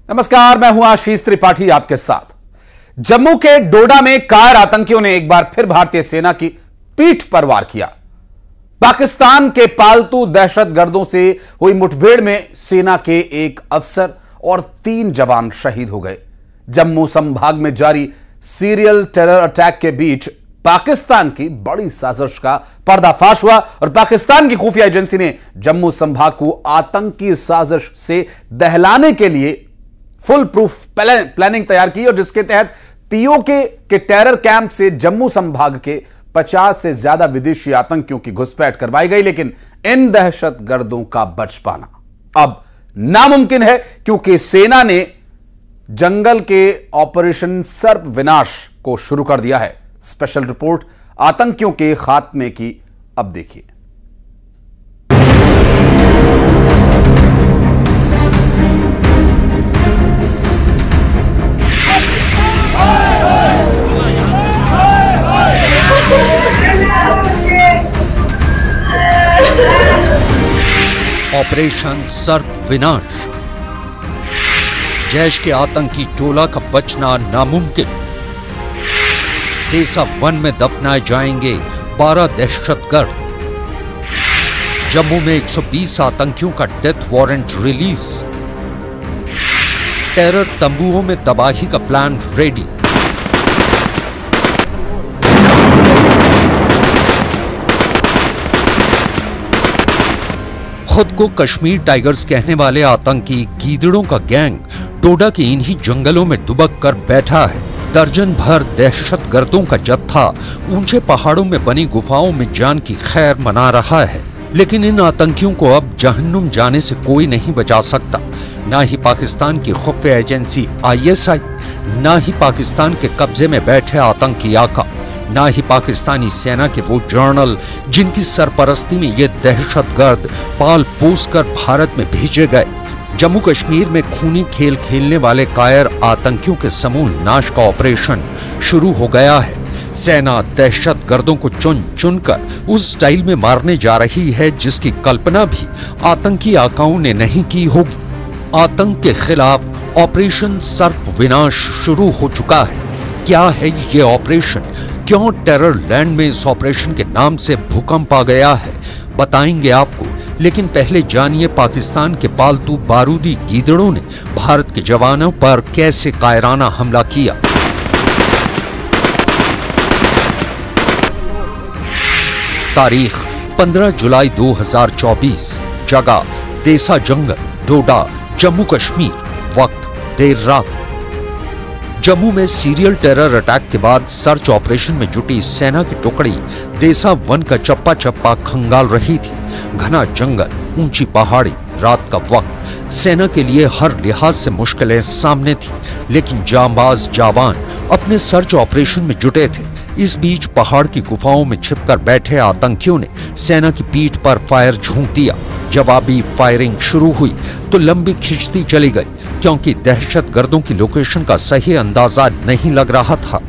नमस्कार, मैं हूं आशीष त्रिपाठी आपके साथ। जम्मू के डोडा में कायर आतंकियों ने एक बार फिर भारतीय सेना की पीठ पर वार किया। पाकिस्तान के पालतू दहशतगर्दों से हुई मुठभेड़ में सेना के एक अफसर और 3 जवान शहीद हो गए। जम्मू संभाग में जारी सीरियल टेरर अटैक के बीच पाकिस्तान की बड़ी साजिश का पर्दाफाश हुआ और पाकिस्तान की खुफिया एजेंसी ने जम्मू संभाग को आतंकी साजिश से दहलाने के लिए फुल प्रूफ प्लानिंग तैयार की और जिसके तहत पीओके के टेरर कैंप से जम्मू संभाग के 50 से ज्यादा विदेशी आतंकियों की घुसपैठ करवाई गई, लेकिन इन दहशतगर्दों का बच पाना अब नामुमकिन है क्योंकि सेना ने जंगल के ऑपरेशन सर्प विनाश को शुरू कर दिया है। स्पेशल रिपोर्ट आतंकियों के खात्मे की, अब देखिए। ऑपरेशन सर्प विनाश। जैश के आतंकी टोला का बचना नामुमकिन। देसा वन में दफनाए जाएंगे 12 दहशतगर्द। जम्मू में 120 आतंकियों का डेथ वारंट रिलीज। टेरर तंबुओं में तबाही का प्लान रेडी। खुद को कश्मीर टाइगर्स कहने वाले आतंकी गीदड़ों का गैंग डोडा के इन्हीं जंगलों में दुबक कर बैठा है। दर्जन भर दहशतगर्दों का जत्था ऊंचे पहाड़ों में बनी गुफाओं में जान की खैर मना रहा है, लेकिन इन आतंकियों को अब जहन्नुम जाने से कोई नहीं बचा सकता। ना ही पाकिस्तान की खुफिया एजेंसी ISI, ना ही पाकिस्तान के कब्जे में बैठे आतंकी आका, ना ही पाकिस्तानी सेना के वो जर्नल जिनकी सरपरस्ती में ये दहशतगर्द पाल पोस कर भारत में भेजे गए। जम्मू कश्मीर में खूनी खेल खेलने वाले कायर आतंकियों के समूल नाश का ऑपरेशन शुरू हो गया है। सेना दहशतगर्दों को चुन चुनकर उस स्टाइल में मारने जा रही है जिसकी कल्पना भी आतंकी आकाओं ने नहीं की होगी। आतंक के खिलाफ ऑपरेशन सर्प विनाश शुरू हो चुका है। क्या है ये ऑपरेशन? क्यों टेरर लैंड में इस ऑपरेशन के नाम से भूकंप आ गया है, बताएंगे आपको। लेकिन पहले जानिए पाकिस्तान के पालतू बारूदी गीदड़ों ने भारत के जवानों पर कैसे कायराना हमला किया। तारीख 15 जुलाई 2024। जगह देसा जंगल, डोडा, जम्मू कश्मीर। वक्त देर रात। जम्मू में सीरियल टेरर अटैक के बाद सर्च ऑपरेशन में जुटी सेना की टुकड़ी देसा वन का चप्पा चप्पा खंगाल रही थी। घना जंगल, ऊंची पहाड़ी, रात का वक्त सेना के लिए हर लिहाज से मुश्किलें सामने थी, लेकिन जांबाज जवान अपने सर्च ऑपरेशन में जुटे थे। इस बीच पहाड़ की गुफाओं में छिपकर बैठे आतंकियों ने सेना की पीठ पर फायर झोंक दिया। जवाबी फायरिंग शुरू हुई तो लंबी खिंचती चली गई, क्योंकि दहशतगर्दों की लोकेशन का सही अंदाजा नहीं लग रहा था।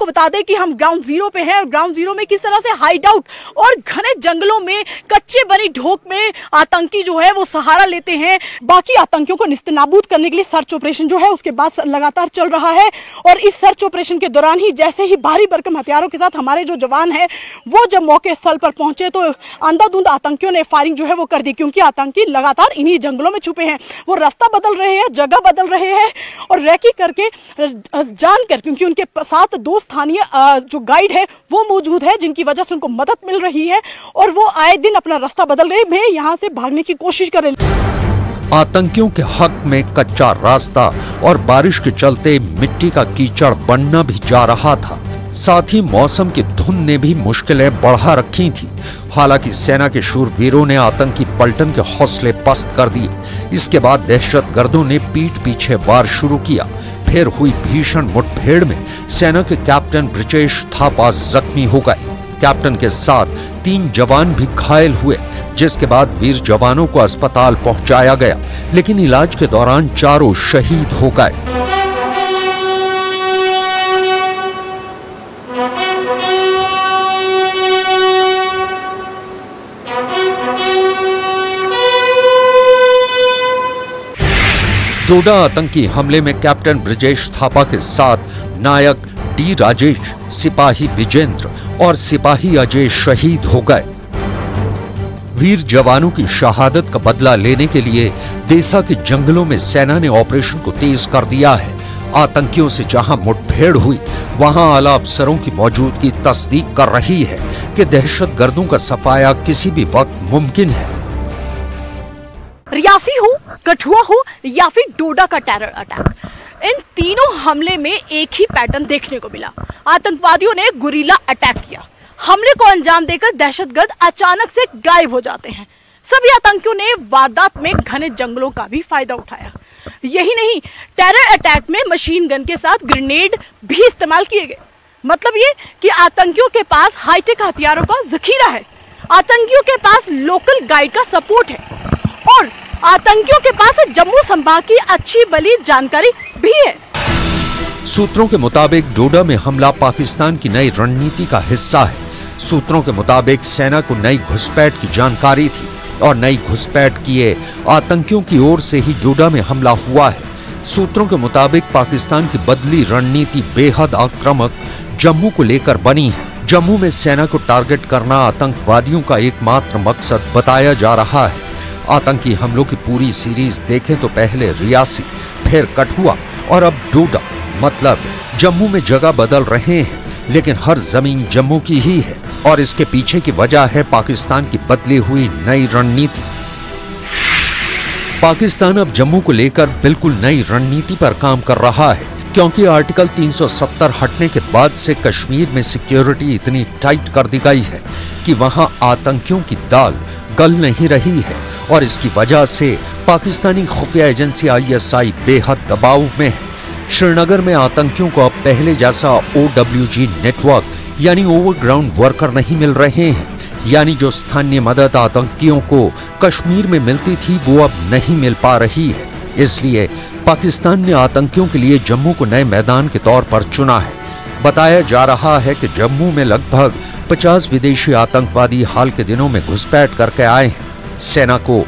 बता दें कि हम ग्राउंड जीरो पे हैं और ग्राउंड जीरो में किस तरह से हाइड आउट और घने जंगलों में कच्चे बनी ढोक में आतंकी जो है वो सहारा लेते हैं। बाकी आतंकियों को निस्तेनाबूद करने के लिए सर्च ऑपरेशन जो है उसके बाद लगातार चल रहा है और इस सर्च ऑपरेशन के दौरान ही जैसे ही भारी भरकम हथियारों के साथ हमारे जो जवान हैं वो जब मौके स्थल पर पहुंचे तो अंधाधुंध आतंकियों ने फायरिंग जो है वो कर दी, क्योंकि आतंकी लगातार इन्हीं जंगलों में छुपे हैं। वो रास्ता बदल रहे हैं, जगह बदल रहे हैं और रैकी करके जानकर, क्योंकि उनके साथ 2 स्थानीय जो गाइड है वो मौजूद है जिनकी वजह से उनको मदद मिल रही है और वो आए दिन अपना रास्ता बदल रहे हैं, यहाँ से भागने की कोशिश कर रहे हैं। आतंकियों के हक में कच्चा रास्ता और बारिश के चलते मिट्टी का कीचड़ बनना भी जा रहा था। साथ ही मौसम की धुंध ने भी मुश्किलें बढ़ा रखी थी। हालांकि सेना के शूरवीरों ने आतंकी पलटन के हौसले पस्त कर दिए। इसके बाद दहशतगर्दों ने पीठ पीछे वार शुरू किया। फिर हुई भीषण मुठभेड़ में सेना के कैप्टन ब्रिजेश थापा जख्मी हो गए। कैप्टन के साथ 3 जवान भी घायल हुए, जिसके बाद वीर जवानों को अस्पताल पहुंचाया गया, लेकिन इलाज के दौरान चारों शहीद हो गए। डोडा आतंकी हमले में कैप्टन ब्रजेश थापा के साथ नायक डी राजेश, सिपाही विजेंद्र और सिपाही अजय शहीद हो गए। वीर जवानों की शहादत का बदला लेने के लिए देसा के जंगलों में सेना ने ऑपरेशन को तेज कर दिया है। आतंकियों से जहां मुठभेड़ हुई, वहां आला अफसरों की मौजूदगी तस्दीक कर रही है कि दहशतगर्दों का सफाया किसी भी वक्त मुमकिन है। रियासी हो, कठुआ हो या फिर डोडा का टेरर अटैक, इन तीनों हमले में एक ही पैटर्न देखने को मिला। आतंकवादियों ने गुरीला अटैक किया। हमले को अंजाम देकर दहशतगर्द अचानक से गायब हो जाते हैं। सभी आतंकियों ने वारदात में घने जंगलों का भी फायदा उठाया। यही नहीं, टेरर अटैक में मशीन गन के साथ ग्रेनेड भी इस्तेमाल किए गए। मतलब ये कि आतंकियों के पास हाईटेक हथियारों का जखीरा है, आतंकियों के पास लोकल गाइड का सपोर्ट है और आतंकियों के पास जम्मू संभाग की अच्छी भली जानकारी भी है। सूत्रों के मुताबिक डोडा में हमला पाकिस्तान की नई रणनीति का हिस्सा है। सूत्रों के मुताबिक सेना को नई घुसपैठ की जानकारी थी और नई घुसपैठ किए आतंकियों की ओर से ही डोडा में हमला हुआ है। सूत्रों के मुताबिक पाकिस्तान की बदली रणनीति बेहद आक्रामक जम्मू को लेकर बनी है। जम्मू में सेना को टारगेट करना आतंकवादियों का एकमात्र मकसद बताया जा रहा है। आतंकी हमलों की पूरी सीरीज देखें तो पहले रियासी, फिर कठुआ और अब डोडा, मतलब जम्मू में जगह बदल रहे हैं, लेकिन हर जमीन जम्मू की ही है और इसके पीछे की वजह है पाकिस्तान की बदली हुई नई रणनीति। पाकिस्तान अब जम्मू को लेकर बिल्कुल नई रणनीति पर काम कर रहा है, क्योंकि आर्टिकल 370 हटने के बाद से कश्मीर में सिक्योरिटी इतनी टाइट कर दी गई है कि वहां आतंकियों की दाल गल नहीं रही है और इसकी वजह से पाकिस्तानी खुफिया एजेंसी ISI बेहद दबाव में है। श्रीनगर में आतंकियों को अब पहले जैसा OWG नेटवर्क यानी ओवरग्राउंड वर्कर नहीं मिल रहे हैं, यानी जो स्थानीय मदद आतंकियों को कश्मीर में मिलती थी वो अब नहीं मिल पा रही है। इसलिए पाकिस्तान ने आतंकियों के लिए जम्मू को नए मैदान के तौर पर चुना है। बताया जा रहा है कि जम्मू में लगभग 50 विदेशी आतंकवादी हाल के दिनों में घुसपैठ करके आए हैं। सेना को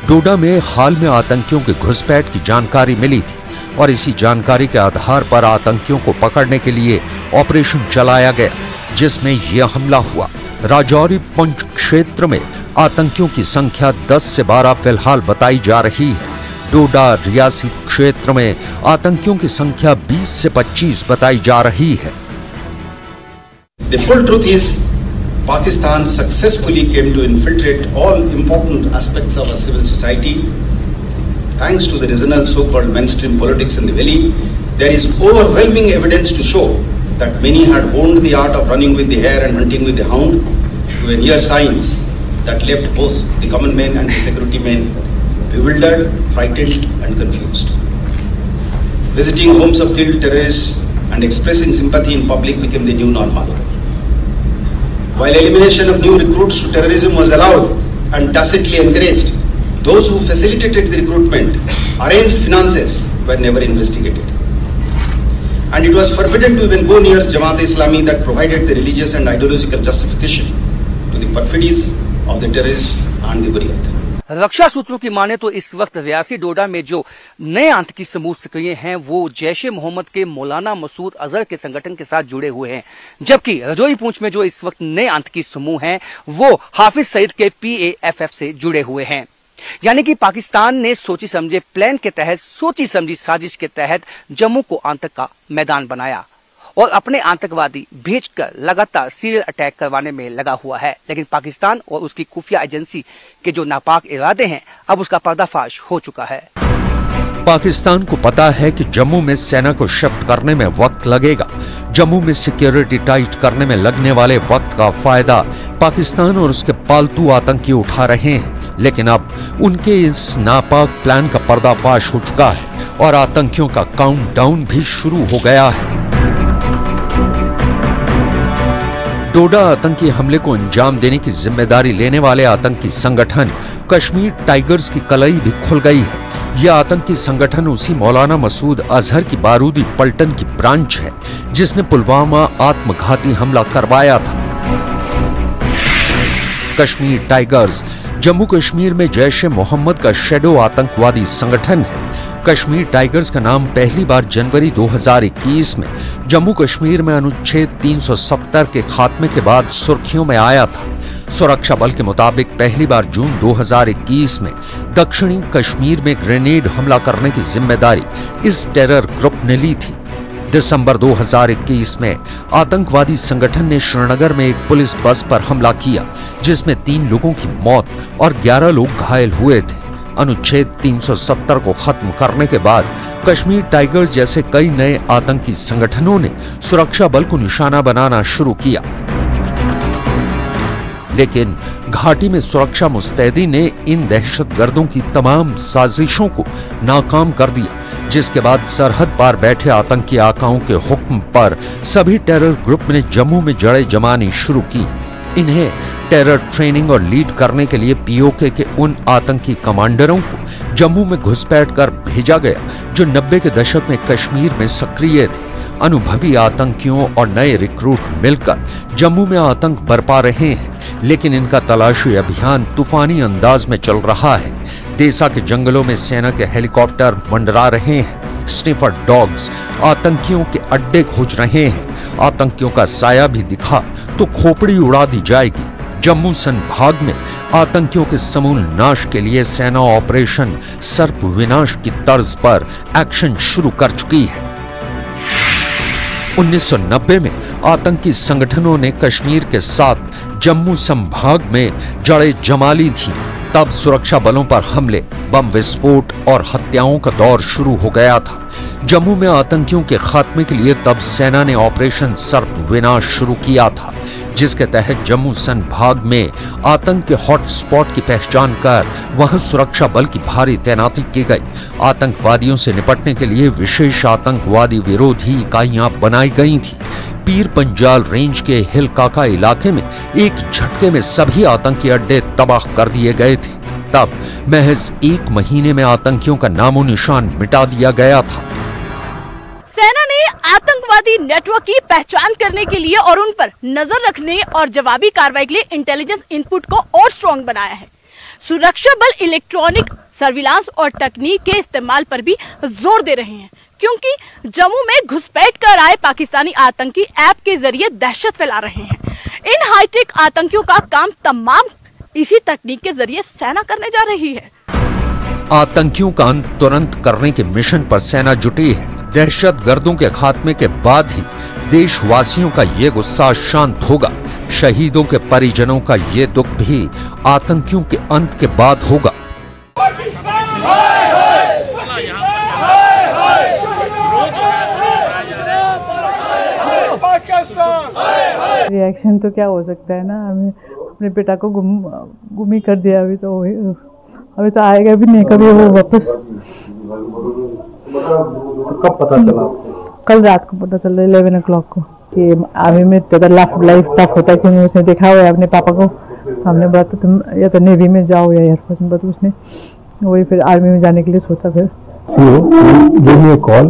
डोडा में हाल में आतंकियों के घुसपैठ की जानकारी मिली थी और इसी जानकारी के आधार पर आतंकियों को पकड़ने के लिए ऑपरेशन चलाया गया, जिसमें यह हमला हुआ। राजौरी पंच क्षेत्र में आतंकियों की संख्या 10 से 12 फिलहाल बताई जा रही है। डोडा रियासी क्षेत्र में आतंकियों की संख्या 20 से 25 बताई जा रही है। The full truth is, Pakistan successfully came to infiltrate all important aspects of our civil society. Thanks to the regional so-called mainstream politics in the valley, there is overwhelming evidence to show that many had honed the art of running with the hare and hunting with the hound to a near science that left both the common men and the security men bewildered, frightened and confused. Visiting homes of killed terrorists and expressing sympathy in public became the new normal. While elimination of new recruits to terrorism was allowed and tacitly encouraged, those who facilitated the recruitment, arranged finances, were never investigated. And it was forbidden to even go near Jamaat-e-Islami that provided the religious and ideological justification to the perfidies of the terrorists and the Buriyat. रक्षा सूत्रों की माने तो इस वक्त रियासी डोडा में जो नए आतंकी समूह सक्रिय हैं वो जैश-ए-मोहम्मद के मौलाना मसूद अजहर के संगठन के साथ जुड़े हुए हैं, जबकि रजौरी पूंछ में जो इस वक्त नए आतंकी समूह हैं वो हाफिज सईद के PAFF से जुड़े हुए हैं। यानी कि पाकिस्तान ने सोची समझे प्लान के तहत, सोची समझी साजिश के तहत जम्मू को आतंक का मैदान बनाया और अपने आतंकवादी भेजकर लगातार सीरियल अटैक करवाने में लगा हुआ है। लेकिन पाकिस्तान और उसकी खुफिया एजेंसी के जो नापाक इरादे हैं, अब उसका पर्दाफाश हो चुका है। पाकिस्तान को पता है कि जम्मू में सेना को शिफ्ट करने में वक्त लगेगा। जम्मू में सिक्योरिटी टाइट करने में लगने वाले वक्त का फायदा पाकिस्तान और उसके पालतू आतंकी उठा रहे हैं, लेकिन अब उनके इस नापाक प्लान का पर्दाफाश हो चुका है और आतंकियों का काउंटडाउन भी शुरू हो गया है। डोडा आतंकी हमले को अंजाम देने की जिम्मेदारी लेने वाले आतंकी संगठन कश्मीर टाइगर्स की कलई भी खुल गई है। यह आतंकी संगठन उसी मौलाना मसूद अजहर की बारूदी पलटन की ब्रांच है जिसने पुलवामा आत्मघाती हमला करवाया था। कश्मीर टाइगर्स जम्मू कश्मीर में जैश-ए-मोहम्मद का शैडो आतंकवादी संगठन है। कश्मीर टाइगर्स का नाम पहली बार जनवरी 2021 में जम्मू कश्मीर में अनुच्छेद 370 के खात्मे के बाद सुर्खियों में आया था। सुरक्षा बल के मुताबिक पहली बार जून 2021 में दक्षिणी कश्मीर में ग्रेनेड हमला करने की जिम्मेदारी इस टेरर ग्रुप ने ली थी। दिसंबर 2021 में आतंकवादी संगठन ने श्रीनगर में एक पुलिस बस पर हमला किया, जिसमें 3 लोगों की मौत और 11 लोग घायल हुए थे। अनुच्छेद 370 को खत्म करने के बाद कश्मीर टाइगर्स जैसे कई नए आतंकी संगठनों ने सुरक्षा बल को निशाना बनाना शुरू किया, लेकिन घाटी में सुरक्षा मुस्तैदी ने इन दहशतगर्दों की तमाम साजिशों को नाकाम कर दिया, जिसके बाद सरहद पार बैठे आतंकी आकाओं के हुक्म पर सभी टेरर ग्रुप ने जम्मू में जड़ें जमानी शुरू की। इन्हें टेरर ट्रेनिंग और लीड करने के लिए पीओके के उन आतंकी कमांडरों को जम्मू में घुसपैठ कर भेजा गया जो 90 के दशक में कश्मीर में सक्रिय थे। अनुभवी आतंकियों और नए रिक्रूट मिलकर जम्मू में आतंक बरपा रहे हैं, लेकिन इनका तलाशी अभियान तूफानी अंदाज में चल रहा है। देसा के जंगलों में सेना के हेलीकॉप्टर मंडरा रहे हैं। स्निफर डॉग्स आतंकियों के अड्डे खोज रहे हैं। आतंकियों का साया भी दिखा तो खोपड़ी उड़ा दी जाएगी। जम्मू संभाग में आतंकियों के समूल नाश के लिए सेना ऑपरेशन सर्प विनाश की तर्ज पर एक्शन शुरू कर चुकी है। 1990 में आतंकी संगठनों ने कश्मीर के साथ जम्मू संभाग में जड़ें जमा ली थी। तब सुरक्षा बलों पर हमले, बम विस्फोट और हत्याओं का दौर शुरू हो गया था। जम्मू में आतंकियों के खात्मे के लिए तब सेना ने ऑपरेशन सर्प विनाश शुरू किया था, जिसके तहत जम्मू संभाग में आतंक के हॉटस्पॉट की पहचान कर वहां सुरक्षा बल की भारी तैनाती की गई। आतंकवादियों से निपटने के लिए विशेष आतंकवादी विरोधी इकाइयां बनाई गई थी। पीर पंजाल रेंज के हिल काका इलाके में एक झटके में सभी आतंकी अड्डे तबाह कर दिए गए थे। तब महज 1 महीने में आतंकियों का नामो निशान मिटा दिया गया था। सेना ने आतंकवादी नेटवर्क की पहचान करने के लिए और उन पर नजर रखने और जवाबी कार्रवाई के लिए इंटेलिजेंस इनपुट को और स्ट्रॉन्ग बनाया है। सुरक्षा बल इलेक्ट्रॉनिक सर्विलांस और तकनीक के इस्तेमाल पर भी जोर दे रहे हैं, क्योंकि जम्मू में घुसपैठ कर आए पाकिस्तानी आतंकी ऐप के जरिए दहशत फैला रहे हैं। इन हाईटेक आतंकियों का काम तमाम इसी तकनीक के जरिए सेना करने जा रही है। आतंकियों का अंत तुरंत करने के मिशन पर सेना जुटी है। दहशतगर्दों के खात्मे के बाद ही देशवासियों का ये गुस्सा शांत होगा। शहीदों के परिजनों का ये दुख भी आतंकियों के अंत के बाद होगा। रिएक्शन तो क्या हो सकता है ना, हमें अपने बेटा को गुम ही कर दिया। अभी तो आएगा भी नहीं कभी वो वापस। कब पता चला? कल रात को पता चला 11 o'clock को कि आर्मी में लाइफ टफ होता है, क्योंकि उसने देखा हुआ है अपने पापा को। हमने बोला तो तुम या तो नेवी में जाओ या एयरफोर्स में, तो उसने वही फिर आर्मी में जाने के लिए सोचा। फिर gave me a call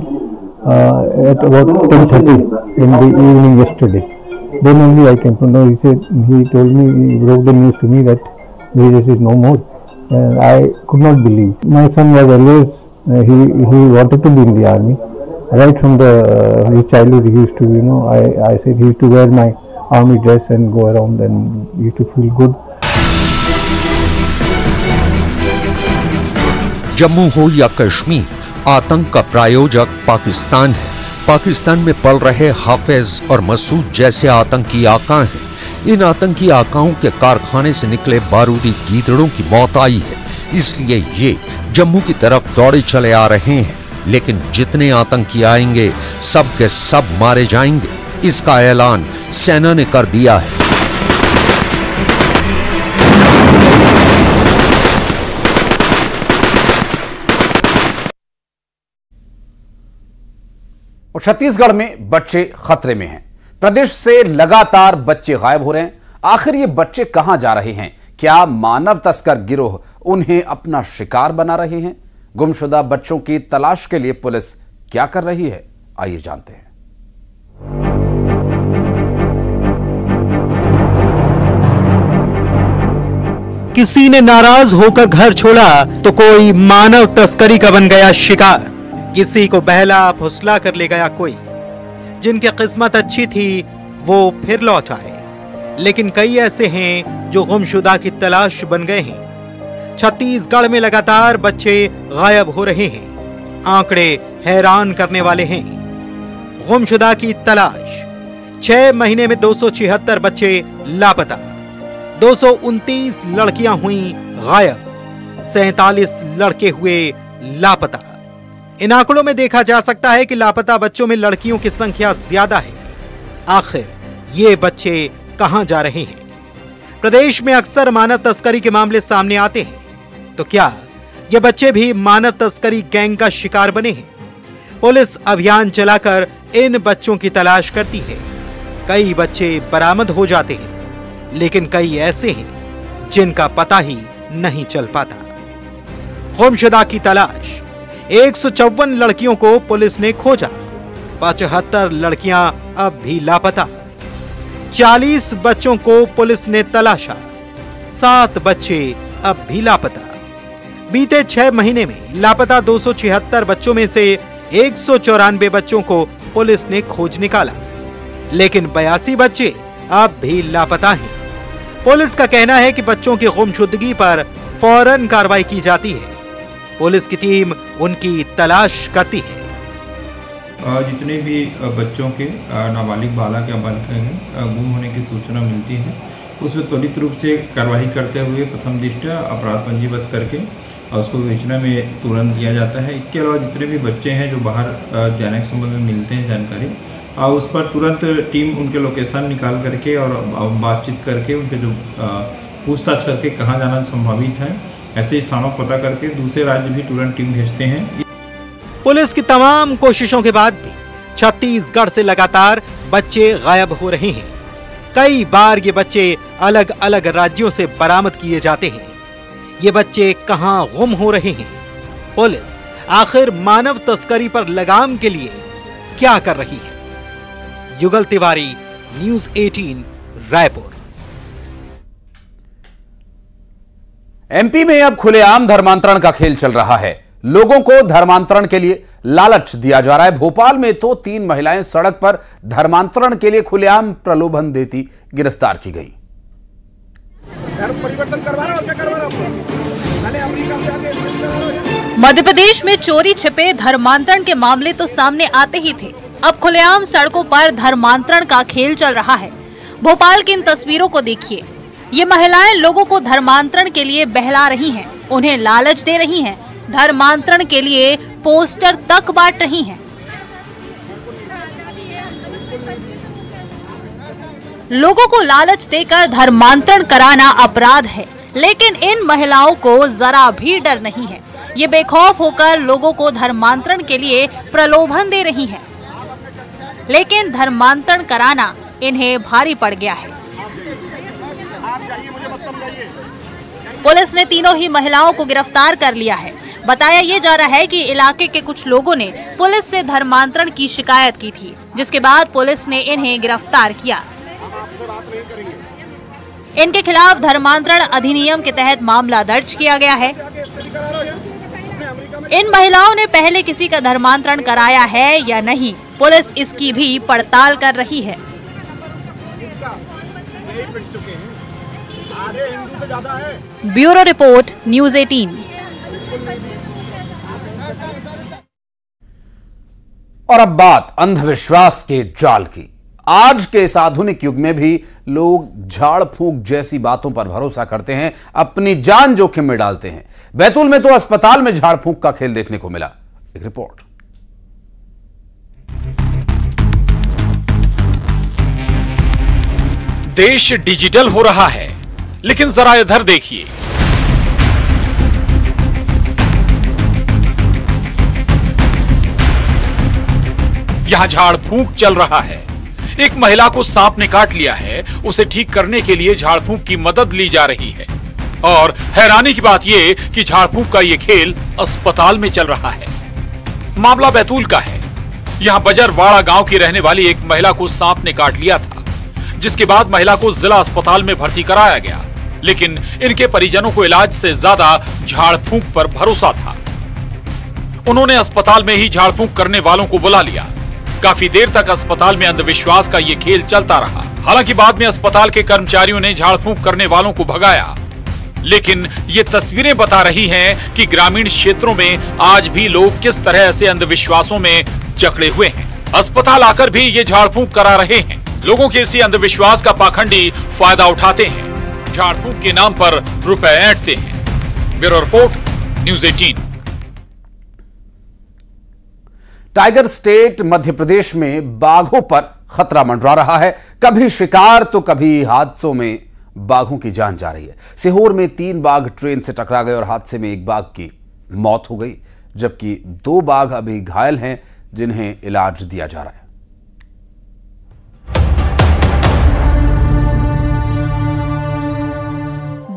at about 10:30 in the evening yesterday. Then only I came to know. He told me, he broke the news to me that Jesus is no more, and I could not believe. My son was always he wanted to be in the army. Right from his childhood, he used to, I said he used to wear my army dress and go around, and he used to feel good. Jammu हो या कश्मीर, आतंक का प्रायोजक पाकिस्तान है। पाकिस्तान में पल रहे हाफिज और मसूद जैसे आतंकी आका हैं। इन आतंकी आकाओं के कारखाने से निकले बारूदी गीदड़ों की मौत आई है, इसलिए ये जम्मू की तरफ दौड़े चले आ रहे हैं। लेकिन जितने आतंकी आएंगे सब के सब मारे जाएंगे, इसका ऐलान सेना ने कर दिया है। और छत्तीसगढ़ में बच्चे खतरे में हैं। प्रदेश से लगातार बच्चे गायब हो रहे हैं। आखिर ये बच्चे कहां जा रहे हैं? क्या मानव तस्कर गिरोह उन्हें अपना शिकार बना रहे हैं? गुमशुदा बच्चों की तलाश के लिए पुलिस क्या कर रही है, आइए जानते हैं। किसी ने नाराज होकर घर छोड़ा तो कोई मानव तस्करी का बन गया शिकार। किसी को बहला फुसला कर ले गया कोई। जिनकी किस्मत अच्छी थी वो फिर लौट आए, लेकिन कई ऐसे हैं जो गुमशुदा की तलाश बन गए हैं। छत्तीसगढ़ में लगातार बच्चे गायब हो रहे हैं। आंकड़े हैरान करने वाले हैं। गुमशुदा की तलाश, 6 महीने में 276 बच्चे लापता, 229 लड़कियां हुई गायब, 47 लड़के हुए लापता। इन आंकड़ों में देखा जा सकता है कि लापता बच्चों में लड़कियों की संख्या ज्यादा है। आखिर ये बच्चे कहां जा रहे हैं? प्रदेश में अक्सर मानव तस्करी के मामले सामने आते हैं, तो क्या ये बच्चे भी मानव तस्करी गैंग का शिकार बने हैं? पुलिस अभियान चलाकर इन बच्चों की तलाश करती है। कई बच्चे बरामद हो जाते हैं, लेकिन कई ऐसे हैं जिनका पता ही नहीं चल पाता। गुमशुदा की तलाश, 154 लड़कियों को पुलिस ने खोजा, 75 लड़कियां अब भी लापता। 40 बच्चों को पुलिस ने तलाशा, 7 बच्चे अब भी लापता। बीते 6 महीने में लापता 276 बच्चों में से 194 बच्चों को पुलिस ने खोज निकाला, लेकिन 82 बच्चे अब भी लापता हैं। पुलिस का कहना है कि बच्चों की गुमशुदगी पर फौरन कार्रवाई की जाती है। पुलिस की टीम उनकी तलाश करती है। जितने भी बच्चों के नाबालिग बालक या बालिका गुम होने की सूचना मिलती है, उसमें त्वरित रूप से कार्रवाई करते हुए प्रथम दृष्टया अपराध पंजीबद्ध करके उसको विवेचना में तुरंत दिया जाता है। इसके अलावा जितने भी बच्चे हैं जो बाहर जाने के संबंध में मिलते हैं जानकारी, उस पर तुरंत टीम उनके लोकेशन निकाल करके और बातचीत करके उनके जो पूछताछ करके कहाँ जाना संभावित है ऐसे स्थानों को पता करके दूसरे राज्य भी तुरंत टीम भेजते हैं। पुलिस की तमाम कोशिशों के बाद भी छत्तीसगढ़ से लगातार बच्चे गायब हो रहे हैं। कई बार ये बच्चे अलग अलग राज्यों से बरामद किए जाते हैं। ये बच्चे कहां गुम हो रहे हैं? पुलिस आखिर मानव तस्करी पर लगाम के लिए क्या कर रही है? युगल तिवारी, न्यूज़ 18, रायपुर। एमपी में अब खुलेआम धर्मांतरण का खेल चल रहा है। लोगों को धर्मांतरण के लिए लालच दिया जा रहा है। भोपाल में तो 3 महिलाएं सड़क पर धर्मांतरण के लिए खुलेआम प्रलोभन देती गिरफ्तार की गई। मध्य प्रदेश में चोरी छिपे धर्मांतरण के मामले तो सामने आते ही थे। अब खुलेआम सड़कों पर धर्मांतरण का खेल चल रहा है। भोपाल की इन तस्वीरों को देखिए। ये महिलाएं लोगों को धर्मांतरण के लिए बहला रही हैं, उन्हें लालच दे रही हैं, धर्मांतरण के लिए पोस्टर तक बांट रही हैं। लोगों को लालच देकर धर्मांतरण कराना अपराध है, लेकिन इन महिलाओं को जरा भी डर नहीं है। ये बेखौफ होकर लोगों को धर्मांतरण के लिए प्रलोभन दे रही हैं, लेकिन धर्मांतरण कराना इन्हें भारी पड़ गया है। पुलिस ने तीनों ही महिलाओं को गिरफ्तार कर लिया है। बताया ये जा रहा है कि इलाके के कुछ लोगों ने पुलिस से धर्मांतरण की शिकायत की थी, जिसके बाद पुलिस ने इन्हें गिरफ्तार किया। इनके खिलाफ धर्मांतरण अधिनियम के तहत मामला दर्ज किया गया है। इन महिलाओं ने पहले किसी का धर्मांतरण कराया है या नहीं, पुलिस इसकी भी पड़ताल कर रही है। Bureau report, news 18। और अब बात अंधविश्वास के जाल की। आज के इस आधुनिक युग में भी लोग झाड़ फूंक जैसी बातों पर भरोसा करते हैं, अपनी जान जोखिम में डालते हैं। बैतूल में तो अस्पताल में झाड़ फूंक का खेल देखने को मिला। एक रिपोर्ट। देश डिजिटल हो रहा है, लेकिन जरा इधर देखिए। यहां झाड़ फूंक चल रहा है। एक महिला को सांप ने काट लिया है, उसे ठीक करने के लिए झाड़ फूंक की मदद ली जा रही है। और हैरानी की बात यह कि झाड़ फूंक का यह खेल अस्पताल में चल रहा है। मामला बैतूल का है। यहां बजरवाड़ा गांव की रहने वाली एक महिला को सांप ने काट लिया था, जिसके बाद महिला को जिला अस्पताल में भर्ती कराया गया। लेकिन इनके परिजनों को इलाज से ज्यादा झाड़ फूंक पर भरोसा था। उन्होंने अस्पताल में ही झाड़ फूंक करने वालों को बुला लिया। काफी देर तक अस्पताल में अंधविश्वास का ये खेल चलता रहा। हालांकि बाद में अस्पताल के कर्मचारियों ने झाड़ फूंक करने वालों को भगाया, लेकिन ये तस्वीरें बता रही हैं कि ग्रामीण क्षेत्रों में आज भी लोग किस तरह ऐसे अंधविश्वासों में जकड़े हुए हैं। अस्पताल आकर भी ये झाड़ फूंक करा रहे हैं। लोगों के इसी अंधविश्वास का पाखंडी फायदा उठाते हैं, झाड़ फूंक के नाम पर रुपए ऐंठते हैं। Bureau report, news 18। Tiger state Madhya Pradesh में बाघों पर खतरा मंडरा रहा है। कभी शिकार तो कभी हादसों में बाघों की जान जा रही है। सीहोर में 3 बाघ ट्रेन से टकरा गए और हादसे में 1 बाघ की मौत हो गई, जबकि 2 बाघ अभी घायल हैं, जिन्हें इलाज दिया जा रहा है।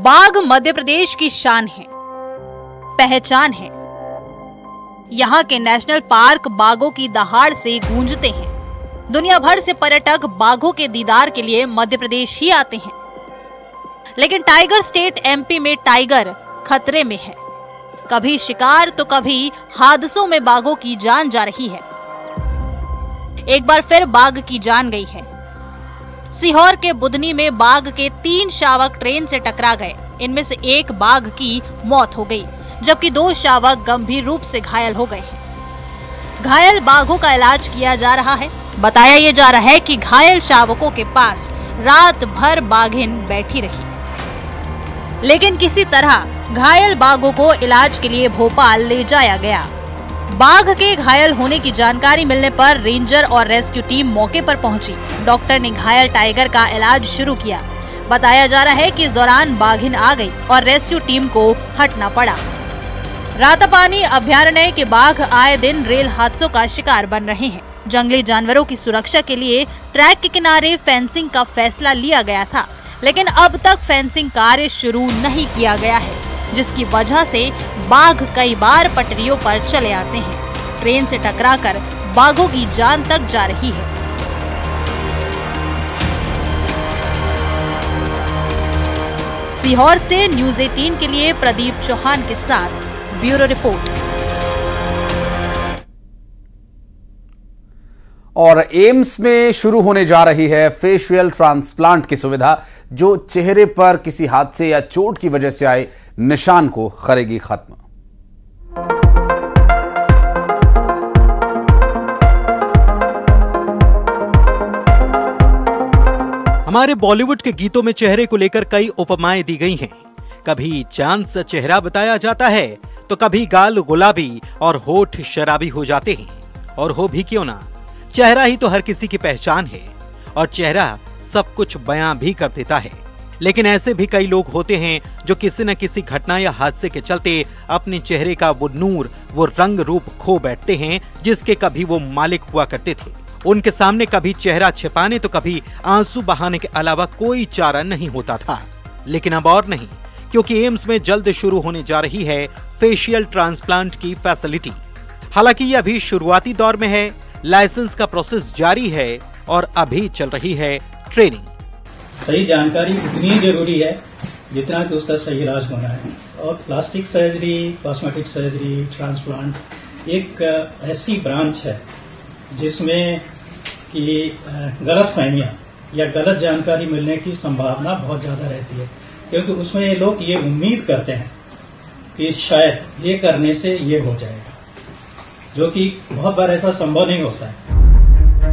बाघ मध्य प्रदेश की शान है, पहचान है। यहाँ के नेशनल पार्क बाघों की दहाड़ से गूंजते हैं। दुनिया भर से पर्यटक बाघों के दीदार के लिए मध्य प्रदेश ही आते हैं। लेकिन टाइगर स्टेट एमपी में टाइगर खतरे में है। कभी शिकार तो कभी हादसों में बाघों की जान जा रही है। एक बार फिर बाघ की जान गई है। सीहोर के बुधनी में बाघ के 3 शावक ट्रेन से टकरा गए। इनमें से 1 बाघ की मौत हो गई, जबकि 2 शावक गंभीर रूप से घायल हो गए हैं। घायल बाघों का इलाज किया जा रहा है। बताया ये जा रहा है कि घायल शावकों के पास रात भर बाघिन बैठी रही, लेकिन किसी तरह घायल बाघों को इलाज के लिए भोपाल ले जाया गया। बाघ के घायल होने की जानकारी मिलने पर रेंजर और रेस्क्यू टीम मौके पर पहुंची। डॉक्टर ने घायल टाइगर का इलाज शुरू किया। बताया जा रहा है कि इस दौरान बाघिन आ गई और रेस्क्यू टीम को हटना पड़ा। रातापानी अभयारण्य के बाघ आए दिन रेल हादसों का शिकार बन रहे हैं। जंगली जानवरों की सुरक्षा के लिए ट्रैक के किनारे फेंसिंग का फैसला लिया गया था, लेकिन अब तक फेंसिंग कार्य शुरू नहीं किया गया है, जिसकी वजह से बाघ कई बार पटरियों पर चले आते हैं। ट्रेन से टकराकर बाघों की जान तक जा रही है। सीहोर से न्यूज़ 18 के लिए प्रदीप चौहान के साथ ब्यूरो रिपोर्ट। और एम्स में शुरू होने जा रही है फेशियल ट्रांसप्लांट की सुविधा, जो चेहरे पर किसी हादसे या चोट की वजह से आए निशान को करेगी खत्म। हमारे बॉलीवुड के गीतों में चेहरे को लेकर कई उपमाएं दी गई हैं। कभी चांद सा चेहरा बताया जाता है, तो कभी गाल गुलाबी और होठ शराबी हो जाते हैं। और हो भी क्यों ना, चेहरा ही तो हर किसी की पहचान है और चेहरा सब कुछ बयां भी कर देता है। लेकिन ऐसे भी कई लोग होते हैं जो किसी न किसी घटना या हादसे के चलते अपने चेहरे का वो नूर, वो रंग रूप खो बैठते हैं जिसके कभी वो मालिक हुआ करते थे। उनके सामने कभी चेहरा छिपाने तो कभी आंसू बहाने के अलावा कोई चारा नहीं होता था। लेकिन अब और नहीं, क्योंकि एम्स में जल्द शुरू होने जा रही है फेशियल ट्रांसप्लांट की फैसिलिटी। हालांकि ये अभी शुरुआती दौर में है, लाइसेंस का प्रोसेस जारी है और अभी चल रही है ट्रेनिंग। सही जानकारी उतनी जरूरी है जितना कि उसका सही इलाज होना है। और plastic surgery, cosmetic surgery, transplant एक ऐसी ब्रांच है जिसमें कि गलतफहमियां या गलत जानकारी मिलने की संभावना बहुत ज्यादा रहती है, क्योंकि उसमें लोग ये उम्मीद करते हैं कि शायद ये करने से ये हो जाएगा, जो कि बहुत बार ऐसा संभव नहीं होता है।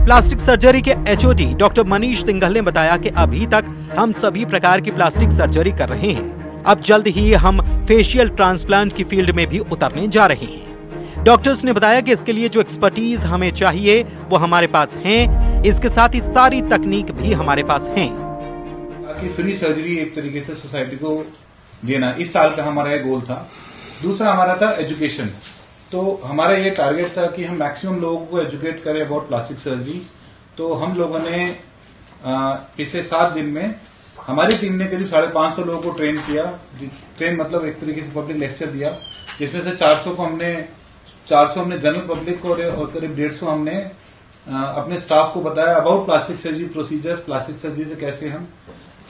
प्लास्टिक सर्जरी के एचओडी डॉक्टर मनीष सिंघल ने बताया कि अभी तक हम सभी प्रकार की प्लास्टिक सर्जरी कर रहे हैं। अब जल्द ही हम फेशियल ट्रांसप्लांट की फील्ड में भी उतरने जा रहे हैं। डॉक्टर्स ने बताया कि इसके लिए जो एक्सपर्टीज हमें चाहिए वो हमारे पास है। इसके साथ ही सारी तकनीक भी हमारे पास है। फ्री सर्जरी एक तरीके से सोसाइटी को देना इस साल का हमारा ये गोल था। दूसरा हमारा था एजुकेशन। तो हमारा ये टारगेट था कि हम मैक्सिमम लोगों को एजुकेट करें अबाउट प्लास्टिक सर्जरी। तो हम लोगों ने पिछले 7 दिन में हमारी टीम ने करीब 550 लोगों को ट्रेन किया। ट्रेन मतलब एक तरीके से पब्लिक लेक्चर दिया, जिसमें से 400 हमने जनरल पब्लिक को और करीब 150 हमने अपने स्टाफ को बताया about plastic surgery procedures, plastic surgery से कैसे हम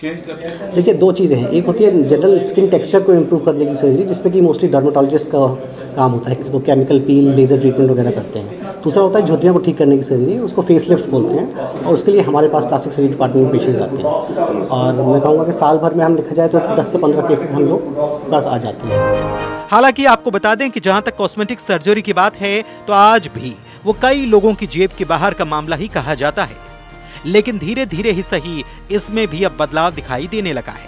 चेंज करते हैं? देखिए, दो चीज़ें हैं। एक होती है जनरल स्किन टेक्सचर को इम्प्रूव करने की सर्जरी, जिसमें कि मोस्टली डर्मेटोलॉजिस्ट का काम होता है, तो केमिकल पील, लेजर ट्रीटमेंट वगैरह करते हैं। दूसरा होता है झुर्रियों को ठीक करने की सर्जरी, उसको फेसलिफ्ट बोलते हैं, और उसके लिए हमारे पास प्लास्टिक सर्जरी डिपार्टमेंट में पेशेंट्स आते हैं। और मैं कहूँगा कि साल भर में हम देखा जाए तो 10 से 15 केसेस हम लोग पास आ जाते हैं। हालांकि आपको बता दें कि जहां तक कॉस्मेटिक सर्जरी की बात है तो आज भी वो कई लोगों की जेब के बाहर का मामला ही कहा जाता है, लेकिन धीरे धीरे ही सही इसमें भी अब बदलाव दिखाई देने लगा है।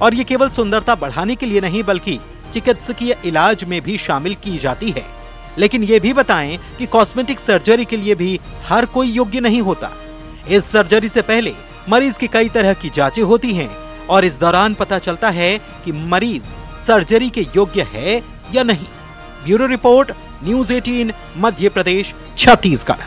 और ये केवल सुंदरता बढ़ाने के लिए नहीं बल्कि चिकित्सकीय इलाज में भी शामिल की जाती है। लेकिन ये भी बताएं कि कॉस्मेटिक सर्जरी के लिए भी हर कोई योग्य नहीं होता। इस सर्जरी से पहले मरीज की कई तरह की जांचें होती हैं और इस दौरान पता चलता है कि मरीज सर्जरी के योग्य है या नहीं। Bureau report, news 18, Madhya Pradesh, Chhattisgarh.